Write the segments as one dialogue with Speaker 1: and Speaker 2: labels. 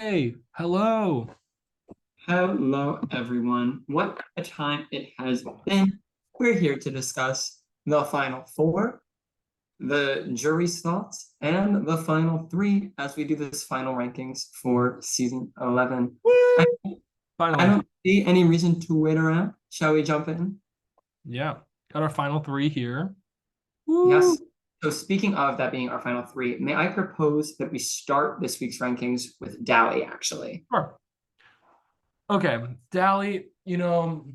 Speaker 1: Hey, hello.
Speaker 2: Hello, everyone. What a time it has been. We're here to discuss the final four, the jury's thoughts, and the final three as we do this final rankings for season 11. I,
Speaker 1: Woo!
Speaker 2: I
Speaker 1: Finally.
Speaker 2: don't see any reason to wait around. Shall we jump in?
Speaker 1: Yeah. Got our final three here. Woo!
Speaker 2: Yes. So, speaking of that being our final three, may I propose that we start this week's rankings with Dally, actually?
Speaker 1: Sure. Okay. Dally, the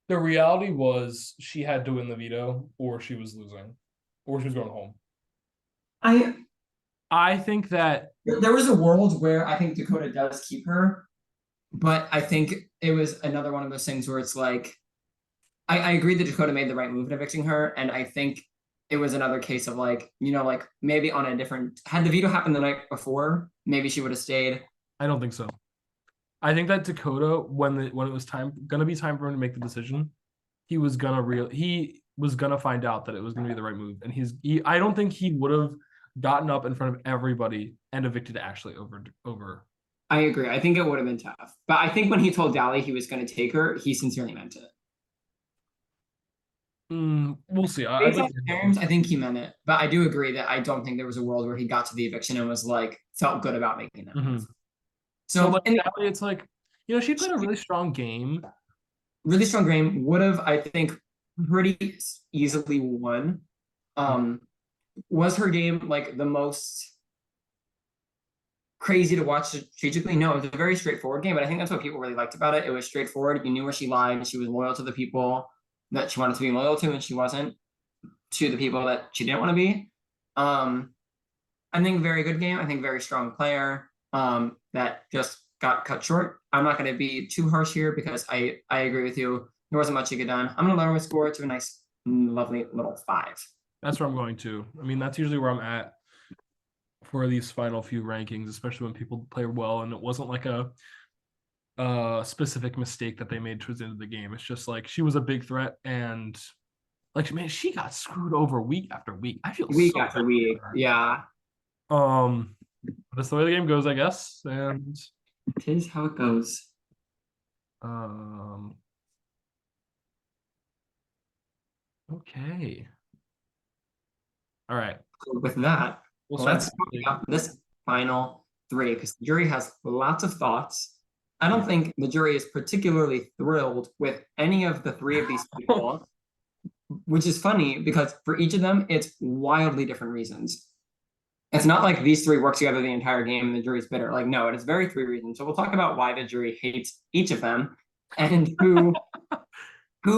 Speaker 1: reality was she had to win the veto or she was losing or she was going home.
Speaker 2: I
Speaker 1: I think that
Speaker 2: There was a world where I think Dakota does keep her, but I think it was another one of those things where it's like I agree that Dakota made the right move in evicting her, and I think it was another case of like, like maybe on a different had the veto happened the night before, maybe she would have stayed.
Speaker 1: I don't think so. I think that Dakota, when it was gonna be time for him to make the decision, he was gonna find out that it was gonna be the right move. And I don't think he would have gotten up in front of everybody and evicted Ashley over.
Speaker 2: I agree. I think it would have been tough. But I think when he told Dally he was going to take her, he sincerely meant it.
Speaker 1: We'll see. I'd
Speaker 2: Based
Speaker 1: like
Speaker 2: on
Speaker 1: to hear more.
Speaker 2: terms, I think he meant it. But I do agree that I don't think there was a world where he got to the eviction and was like, felt good about making that
Speaker 1: Mm-hmm.
Speaker 2: move.
Speaker 1: But
Speaker 2: So,
Speaker 1: like
Speaker 2: in the
Speaker 1: Sally, it's like she played a really strong game.
Speaker 2: really strong game would have, I think, pretty easily won. Um, was her game like the most crazy to watch strategically? No, it was a very straightforward game, but I think that's what people really liked about it. It was straightforward. You knew where she lied. She was loyal to the people that she wanted to be loyal to, and she wasn't to the people that she didn't want to be. Um, I think very good game. I think very strong player. That just got cut short. I'm not going to be too harsh here because I agree with you. There wasn't much you could done. I'm going to lower my score to a nice, lovely little five.
Speaker 1: That's where I'm going to. I mean, that's usually where I'm at for these final few rankings, especially when people play well and it wasn't like a specific mistake that they made towards the end of the game. It's just like she was a big threat and like man, she got screwed over week after week. I feel
Speaker 2: Week
Speaker 1: so
Speaker 2: after
Speaker 1: bad
Speaker 2: week.
Speaker 1: for
Speaker 2: Yeah,
Speaker 1: her. That's the way the game goes, I guess. And
Speaker 2: it is how it goes.
Speaker 1: um, okay, all right.
Speaker 2: So with that,
Speaker 1: We'll start.
Speaker 2: let's talk about this final three because the jury has lots of thoughts. I don't think the jury is particularly thrilled with any of the three of these people, which is funny because for each of them, it's wildly different reasons. It's not like these three work together the entire game and the jury's bitter. Like, no, it is very three reasons. So we'll talk about why the jury hates each of them and who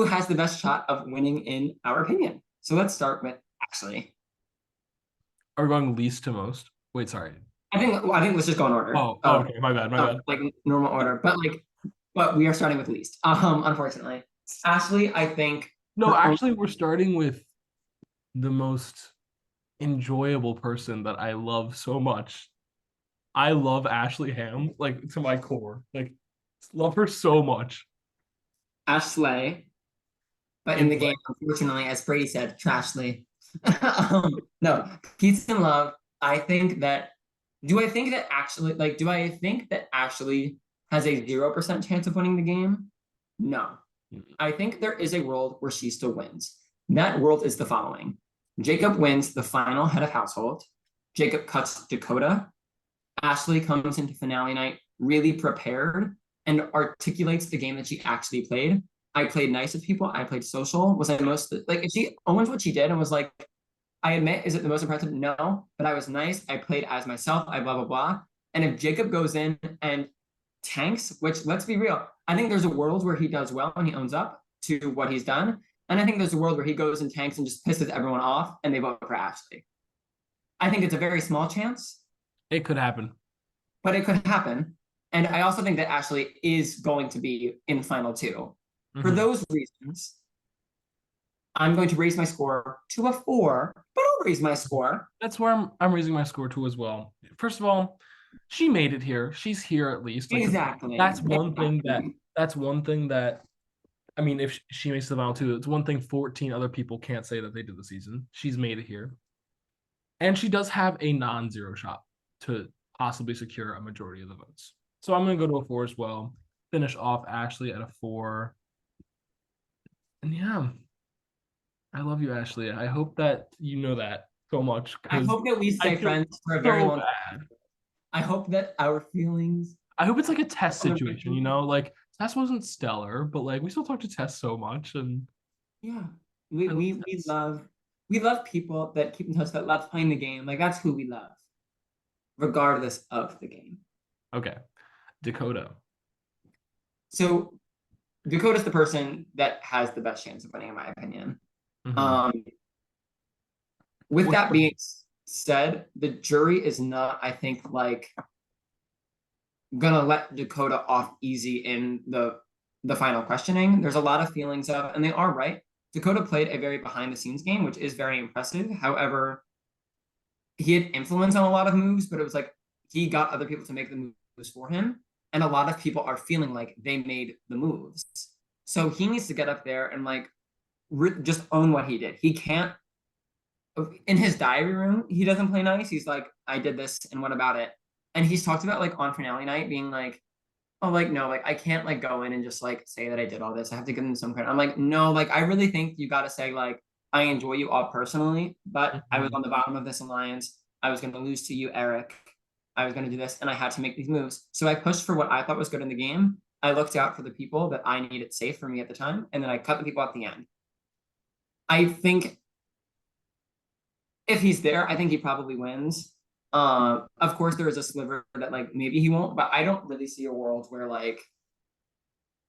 Speaker 2: has the best shot of winning in our opinion. So let's start with Ashley.
Speaker 1: Are we going least to most? Wait, sorry.
Speaker 2: I think let's just go in order
Speaker 1: Oh,
Speaker 2: of
Speaker 1: okay. My bad. My bad.
Speaker 2: like normal order, but we are starting with least. Unfortunately, Ashley, I think
Speaker 1: No,
Speaker 2: her own.
Speaker 1: actually, we're starting with the most enjoyable person that I love so much. I love Ashley Ham, like to my core. Like, love her so much.
Speaker 2: Ashley, but in
Speaker 1: In
Speaker 2: the game,
Speaker 1: like,
Speaker 2: unfortunately, as Brady said, Trashly. No, peace and love. I think that. Do I think that actually, like, do I think that Ashley has a 0% chance of winning the game? No. I think there is a world where she still wins. That world is the following: Jacob wins the final head of household. Jacob cuts Dakota. Ashley comes into finale night really prepared and articulates the game that she actually played. I played nice with people. I played social. Was I most like if she owns what she did and was like, I admit, is it the most impressive? No, but I was nice. I played as myself. I blah blah blah. And if Jacob goes in and tanks, which let's be real, I think there's a world where he does well and he owns up to what he's done. And I think there's a world where he goes and tanks and just pisses everyone off and they vote for Ashley. I think it's a very small chance,
Speaker 1: it could happen.
Speaker 2: but it could happen. And I also think that Ashley is going to be in final two. For
Speaker 1: Mhm.
Speaker 2: those reasons, I'm going to raise my score to a four, but I'll raise my score.
Speaker 1: That's where I'm raising my score to as well. First of all, she made it here. She's here at least. Like
Speaker 2: Exactly.
Speaker 1: that's one thing that's one thing that I mean, if she makes the final two, it's one thing 14 other people can't say that they did the season. She's made it here. And she does have a non-zero shot to possibly secure a majority of the votes. So I'm going to go to a 4 as well. Finish off Ashley at a 4. And yeah, I love you, Ashley. I hope that you know that so much
Speaker 2: I
Speaker 1: because
Speaker 2: hope that we
Speaker 1: I
Speaker 2: stay
Speaker 1: feel
Speaker 2: friends for a very
Speaker 1: so
Speaker 2: long time.
Speaker 1: bad.
Speaker 2: I hope that our feelings
Speaker 1: I hope it's like a Tess
Speaker 2: other
Speaker 1: situation,
Speaker 2: people.
Speaker 1: like Tess wasn't stellar, but like we still talk to Tess so much, and
Speaker 2: Yeah. We
Speaker 1: I love
Speaker 2: we we
Speaker 1: Tess.
Speaker 2: love we love people that keep in touch, that love playing the game. Like that's who we love, regardless of the game.
Speaker 1: Okay, Dakota.
Speaker 2: So Dakota's the person that has the best chance of winning, in my opinion.
Speaker 1: Mhm.
Speaker 2: Um, with
Speaker 1: What's
Speaker 2: that being said, the jury is not, I think, like gonna let Dakota off easy in the final questioning. There's a lot of feelings of, and they are right. Dakota played a very behind the scenes game, which is very impressive. However, he had influence on a lot of moves, but it was like he got other people to make the moves for him. And a lot of people are feeling like they made the moves. So he needs to get up there and like just own what he did. He can't, in his diary room, he doesn't play nice. He's like, I did this and what about it? And he's talked about like on finale night being like, oh, like, no, like I can't like go in and just like say that I did all this. I have to give them some credit. I'm like, no, like I really think you got to say like, I enjoy you all personally, but I was
Speaker 1: Mhm.
Speaker 2: on the bottom of this alliance. I was going to lose to you, Eric. I was going to do this and I had to make these moves. So I pushed for what I thought was good in the game. I looked out for the people that I needed safe for me at the time. And then I cut the people at the end. I think if he's there, I think he probably wins. Of course, there is a sliver that like maybe he won't, but I don't really see a world where like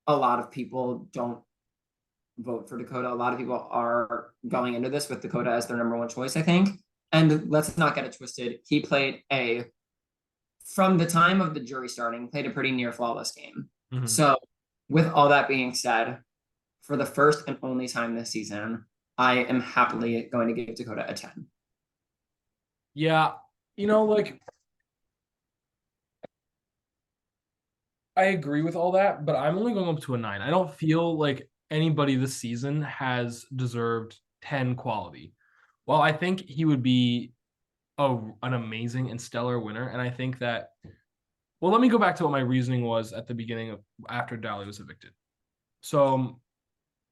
Speaker 2: a lot of people don't vote for Dakota. A lot of people are going into this with Dakota as their number one choice, I think. And let's not get it twisted. He played from the time of the jury starting, played a pretty near flawless game.
Speaker 1: Mhm.
Speaker 2: So, with all that being said, for the first and only time this season, I am happily going to give Dakota a 10.
Speaker 1: Yeah, like I agree with all that, but I'm only going up to a 9. I don't feel like anybody this season has deserved 10 quality. While I think he would be an amazing and stellar winner, and I think that. Well, let me go back to what my reasoning was at the beginning of after Dally was evicted. So,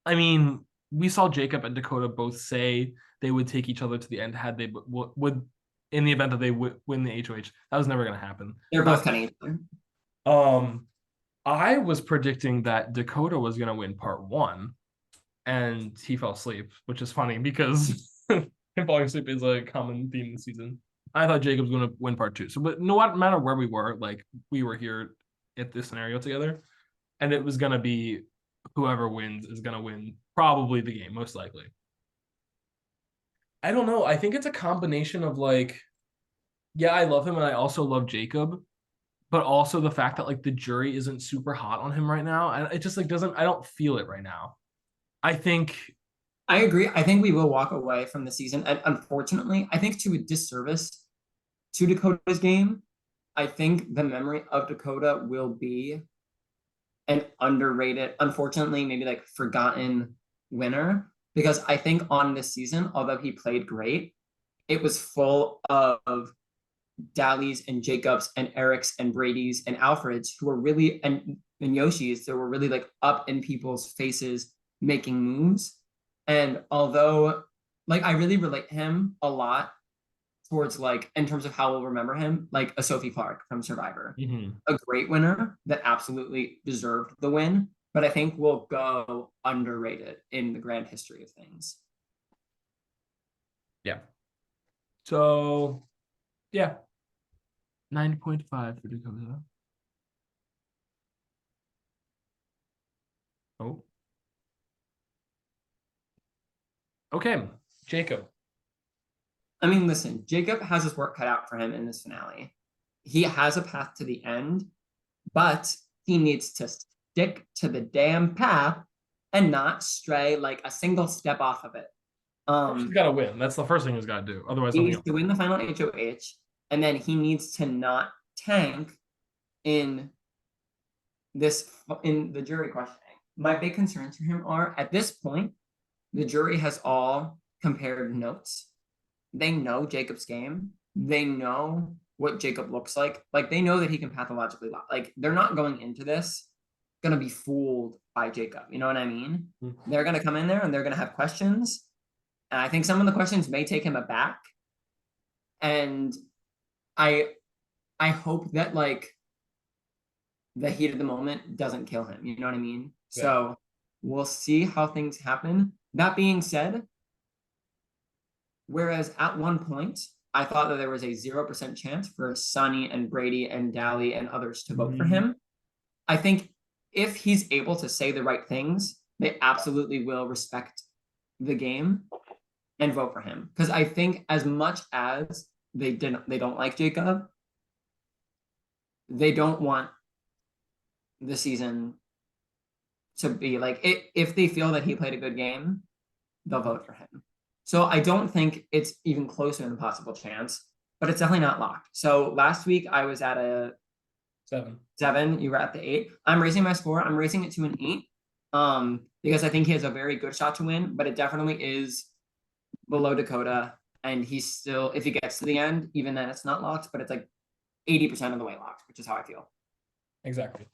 Speaker 1: I mean, we saw Jacob and Dakota both say they would take each other to the end had they would in the event that they would win the HOH. That was never going to happen.
Speaker 2: They're both cutting each other.
Speaker 1: Um, I was predicting that Dakota was going to win part 1, and he fell asleep, which is funny because him falling asleep is a common theme this season. I thought Jacob's going to win part 2. So, but no matter where we were, like we were here at this scenario together, and it was going to be whoever wins is going to win probably the game, most likely. I don't know. I think it's a combination of like, yeah, I love him, and I also love Jacob, but also the fact that like the jury isn't super hot on him right now, and it just like doesn't. I don't feel it right now. I think.
Speaker 2: I agree. I think we will walk away from the season. And unfortunately, I think to a disservice to Dakota's game, I think the memory of Dakota will be an underrated, unfortunately, maybe like forgotten winner. Because I think on this season, although he played great, it was full of Dallies and Jacobs and Erics and Brady's and Alfreds who were really and Yoshi's that were really like up in people's faces making moves. And although like I really relate him a lot towards like in terms of how we'll remember him, like a Sophie Clark from Survivor.
Speaker 1: Mhm.
Speaker 2: A great winner that absolutely deserved the win, but I think will go underrated in the grand history of things.
Speaker 1: Yeah. So yeah, 9.5 for Dakota. Oh, okay. Jacob.
Speaker 2: I mean, listen, Jacob has his work cut out for him in this finale. He has a path to the end, but he needs to stick to the damn path and not stray like a single step off of it.
Speaker 1: First, he's got to win. That's the first thing he's got to do. Otherwise,
Speaker 2: He
Speaker 1: nothing
Speaker 2: needs
Speaker 1: else.
Speaker 2: to win the final HOH, and then he needs to not tank in in the jury questioning. My big concerns for him are at this point, the jury has all compared notes. They know Jacob's game. They know what Jacob looks like. Like they know that he can pathologically lie. Like they're not going into this gonna be fooled by Jacob. You know what I mean? They're gonna come in there and they're gonna have questions. And I think some of the questions may take him aback. And I I hope that like the heat of the moment doesn't kill him. You know what I mean?
Speaker 1: Yeah.
Speaker 2: So we'll see how things happen. That being said, whereas at one point I thought that there was a 0% chance for Sonny and Brady and Dally and others to vote for him, I think if he's able to say the right things, they absolutely will respect the game and vote for him. Because I think as much as they don't like Jacob, they don't want the season to be like if they feel that he played a good game, they'll vote for him. So I don't think it's even close to an impossible chance, but it's definitely not locked. So last week I was at a 7. You were at the 8. I'm raising my score. I'm raising it to an 8. Because I think he has a very good shot to win, but it definitely is below Dakota. And he's still, if he gets to the end, even then it's not locked, but it's like 80% of the way locked, which is how I feel.
Speaker 1: Exactly.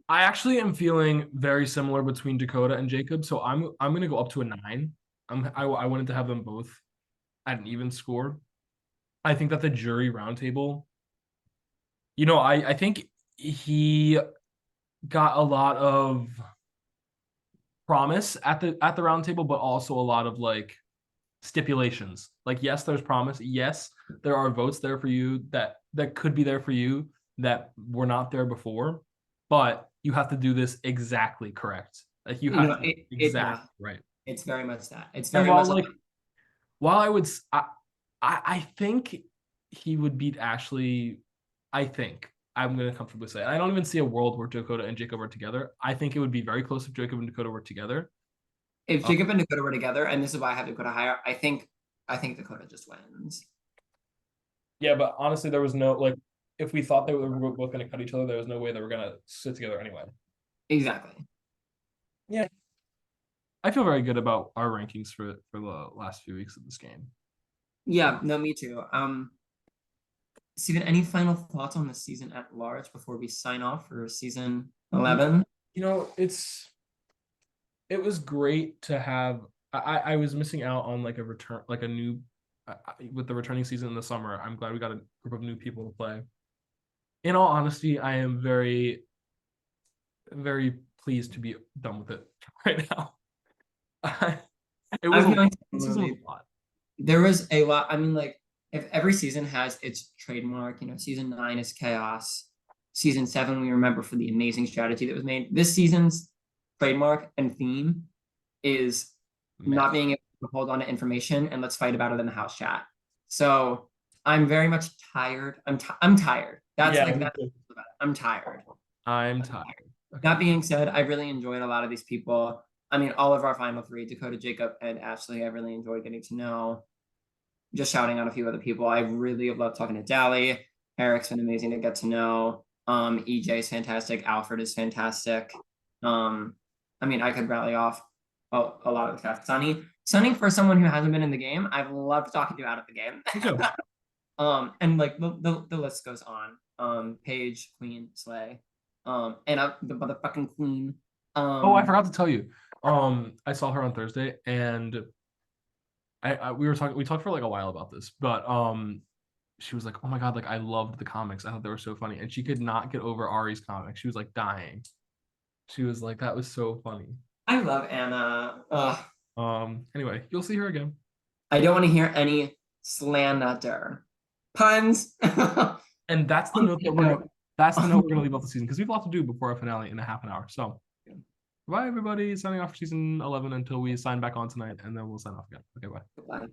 Speaker 1: I actually am feeling very similar between Dakota and Jacob, so I'm gonna go up to a 9. I wanted to have them both at an even score. I think that the jury roundtable, I think he got a lot of promise at the roundtable, but also a lot of like stipulations. Like, yes, there's promise. Yes, there are votes there for you that could be there for you that were not there before, but you have to do this exactly correct. Like you have to exactly right.
Speaker 2: It's very much that. It's
Speaker 1: And
Speaker 2: very much like
Speaker 1: while I think he would beat Ashley. I think I'm going to comfortably say I don't even see a world where Dakota and Jacob are together. I think it would be very close if Jacob and Dakota were together.
Speaker 2: if Jacob and Dakota were together, and this is why I have Dakota higher, I think Dakota just wins.
Speaker 1: Yeah, but honestly, there was no like if we thought they were both going to cut each other, there was no way they were going to sit together anyway.
Speaker 2: Exactly.
Speaker 1: Yeah. I feel very good about our rankings for the last few weeks of this game.
Speaker 2: Yeah, no, me too. Steven, any final thoughts on the season at large before we sign off for season 11?
Speaker 1: It was great to have. I was missing out on like a return, like a new, with the returning season in the summer. I'm glad we got a group of new people to play. In all honesty, I am very, very pleased to be done with it right now. It was a lot.
Speaker 2: There was a lot. I mean, like, if every season has its trademark, season 9 is chaos. Season 7, we remember for the amazing strategy that was made. This season's trademark and theme is not being able to hold on to information and let's fight about it in the house chat. So I'm very much tired. I'm tired. That's like that. I'm tired.
Speaker 1: I'm tired.
Speaker 2: Okay. That being said, I really enjoyed a lot of these people. I mean, all of our final 3, Dakota, Jacob, and Ashley, I really enjoyed getting to know. Just shouting out a few other people. I really have loved talking to Dally. Eric's been amazing to get to know. EJ is fantastic. Alfred is fantastic. I mean, I could rally off a lot of the cast. Sunny, for someone who hasn't been in the game, I've loved talking to out of the game. And like the list goes on. Paige, Queen, Slay, and the motherfucking Queen.
Speaker 1: I forgot to tell you. I saw her on Thursday, and we talked for like a while about this, but she was like, "Oh my god, like I loved the comics. I thought they were so funny," and she could not get over Ari's comics. She was like dying. She was like, "That was so funny."
Speaker 2: I love Anna.
Speaker 1: Anyway, you'll see her again.
Speaker 2: I don't want to hear any slander puns.
Speaker 1: And that's the note that we're gonna leave off the season because we have a lot to do before our finale in a half an hour. So bye everybody, signing off for season 11 until we sign back on tonight, and then we'll sign off again. Okay, bye.